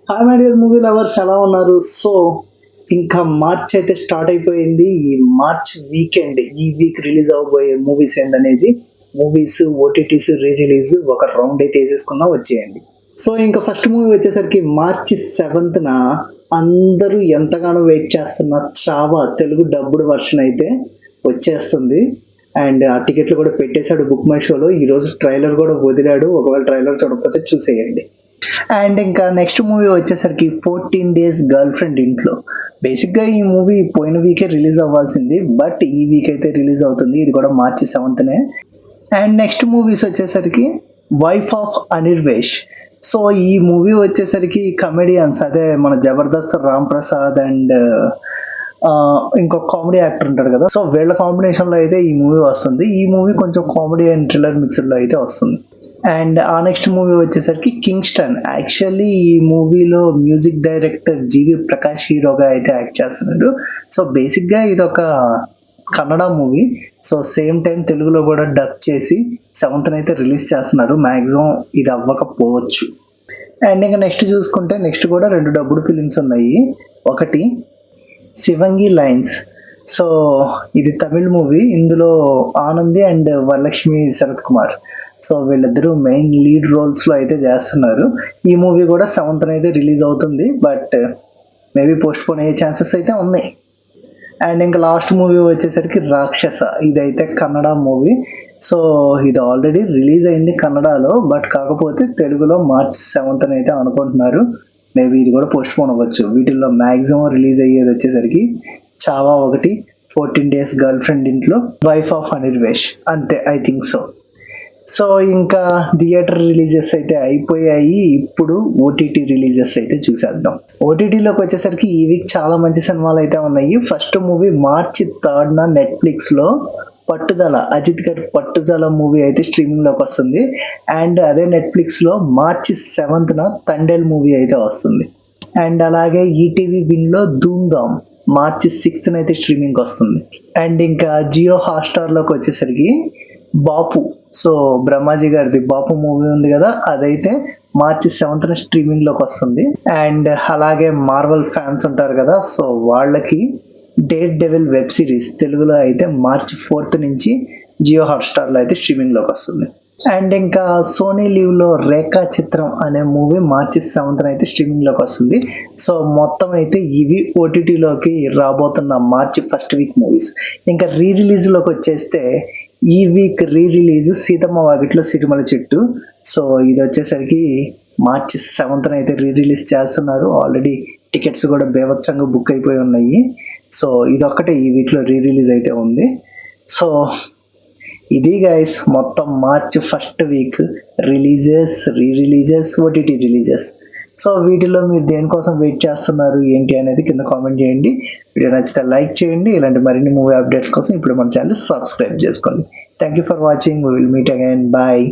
Hi my dear movie lovers, ఎలా ఉన్నారు? So ఇంకా మార్చ్ అయితే స్టార్ట్ అయిపోయింది. ఈ మార్చ్ వీకెండ్, ఈ వీక్ రిలీజ్ అవబోయే మూవీస్ ఏంటనేది, మూవీస్ ఓటీటీస్ రీ రిలీజ్ ఒక రౌండ్ అయితే వేసేసుకుందాం, వచ్చేయండి. సో ఇంకా ఫస్ట్ మూవీ వచ్చేసరికి మార్చి 7న అందరూ ఎంతగానో వెయిట్ చేస్తున్న చావా తెలుగు డబ్బుడ్ వర్షన్ అయితే వచ్చేస్తుంది. అండ్ ఆ టికెట్లు కూడా పెట్టేశాడు బుక్ మై షోలో. ఈ రోజు ట్రైలర్ కూడా వదిలాడు, ఒకవేళ ట్రైలర్ చూడకపోతే చూసేయండి. అండ్ ఇంకా నెక్స్ట్ మూవీ వచ్చేసరికి 14 డేస్ గర్ల్ ఫ్రెండ్ ఇంట్లో. బేసిక్గా ఈ మూవీ పోయిన వీకే రిలీజ్ అవ్వాల్సింది, బట్ ఈ వీక్ అయితే రిలీజ్ అవుతుంది. ఇది కూడా మార్చి 7నే. అండ్ నెక్స్ట్ మూవీస్ వచ్చేసరికి వైఫ్ ఆఫ్ అనిర్వేష్. సో ఈ మూవీ వచ్చేసరికి కమెడియన్స్, అదే మన జబర్దస్త్ రామ్ ప్రసాద్ అండ్ ఇంకొక కామెడీ యాక్టర్ ఉంటాడు కదా, సో వీళ్ళ కాంబినేషన్ లో అయితే ఈ మూవీ వస్తుంది. ఈ మూవీ కొంచెం కామెడీ అండ్ థ్రిల్లర్ మిక్స్డ్ లో అయితే వస్తుంది. అండ్ ఆ నెక్స్ట్ మూవీ వచ్చేసరికి కింగ్స్టన్. యాక్చువల్లీ ఈ మూవీలో మ్యూజిక్ డైరెక్టర్ జీవి ప్రకాష్ హీరోగా అయితే యాక్ట్ చేస్తున్నాడు. సో బేసిక్గా ఇది ఒక Kannada movie. So same time తెలుగులో కూడా డబ్ చేసి 7th అయితే రిలీజ్ చేస్తున్నారు. మ్యాక్సిమం ఇది అవ్వకపోవచ్చు. అండ్ ఇంకా నెక్స్ట్ చూసుకుంటే నెక్స్ట్ కూడా 2 డబ్బుడు ఫిలిమ్స్ ఉన్నాయి. ఒకటి శివంగి లైన్స్. సో ఇది తమిళ్ మూవీ. ఇందులో ఆనంది అండ్ వరలక్ష్మి శరత్ కుమార్, సో వీళ్ళిద్దరూ మెయిన్ లీడ్ రోల్స్ లో అయితే చేస్తున్నారు. ఈ మూవీ కూడా 7th అయితే రిలీజ్ అవుతుంది, బట్ మేబీ పోస్ట్ పోన్ అయ్యే ఛాన్సెస్ అయితే ఉన్నాయి. అండ్ ఇంకా లాస్ట్ మూవీ వచ్చేసరికి రాక్షస. ఇదైతే కన్నడ మూవీ. సో ఇది ఆల్రెడీ రిలీజ్ అయింది కన్నడలో, బట్ కాకపోతే తెలుగులో మార్చ్ 7th అయితే అనుకుంటున్నారు. మేబీ ఇది కూడా పోస్ట్ పోన్ అవ్వచ్చు. వీటిల్లో మ్యాక్సిమం రిలీజ్ అయ్యేది వచ్చేసరికి చావా ఒకటి, 14 డేస్ గర్ల్ ఫ్రెండ్ ఇంట్లో, వైఫ్ ఆఫ్ అనిర్వేష్, అంతే ఐ థింక్ సో. సో ఇంకా థియేటర్ రిలీజెస్ అయితే అయిపోయాయి. ఇప్పుడు ఓటీటీ రిలీజెస్ అయితే చూసేద్దాం. ఓటీటీలోకి వచ్చేసరికి ఈ వీక్ చాలా మంచి సినిమాలు అయితే ఉన్నాయి. ఫస్ట్ మూవీ మార్చి 3rd నెట్ఫ్లిక్స్ లో పట్టుదల, అజిత్ గారి పట్టుదల మూవీ అయితే స్ట్రీమింగ్ లోకి వస్తుంది. అండ్ అదే నెట్ఫ్లిక్స్ లో మార్చి 7th తండేల్ మూవీ అయితే వస్తుంది. అండ్ అలాగే ఈటీవీ విన్ లో ధూమ్ ధామ్ మార్చి 6th అయితే స్ట్రీమింగ్ వస్తుంది. అండ్ ఇంకా జియో హాట్స్టార్ లోకి వచ్చేసరికి బాపు, సో బ్రహ్మాజీ గారిది బాపు మూవీ ఉంది కదా, అదైతే మార్చి 7th స్ట్రీమింగ్ లోకి వస్తుంది. అండ్ అలాగే మార్వల్ ఫ్యాన్స్ ఉంటారు కదా, సో వాళ్ళకి డేర్ డెవిల్ వెబ్ సిరీస్ తెలుగులో అయితే మార్చి 4th నుంచి జియో హాట్స్టార్ లో అయితే స్ట్రీమింగ్ లోకి వస్తుంది. అండ్ ఇంకా సోనీ లీవ్ లో రేఖా చిత్రం అనే మూవీ మార్చి 7th అయితే స్ట్రీమింగ్ లోకి వస్తుంది. సో మొత్తం అయితే ఇవి ఓటీటీలోకి రాబోతున్న మార్చి ఫస్ట్ వీక్ మూవీస్. ఇంకా రీ రిలీజ్ లోకి వచ్చేస్తే ఈ వీక్ రీ రిలీజ్ సీతమ్మ వాకిట్లో సిరిమల చెట్టు. సో ఇది వచ్చేసరికి మార్చి 7th అయితే రీ రిలీజ్ చేస్తున్నారు. ఆల్రెడీ టికెట్స్ కూడా బేవచ్చంగా బుక్ అయిపోయి ఉన్నాయి. సో ఇదొక్కటే ఈ వీక్ లో రీ రిలీజ్ అయితే ఉంది. సో ఇది గైస్ మొత్తం March first week releases, re releases, OTT releases. So వీటిలో మీరు దేనికోసం వెయిట్ చేస్తున్నారు ఏంటి అనేది కింద కామెంట్ చేయండి. వీడియో నచ్చితే లైక్ చేయండి. ఇలాంటి మరిన్ని మూవీ అప్డేట్స్ కోసం ఇప్పుడు మన ఛానల్ సబ్స్క్రైబ్ చేసుకోండి. Thank you for watching. We will meet again. Bye.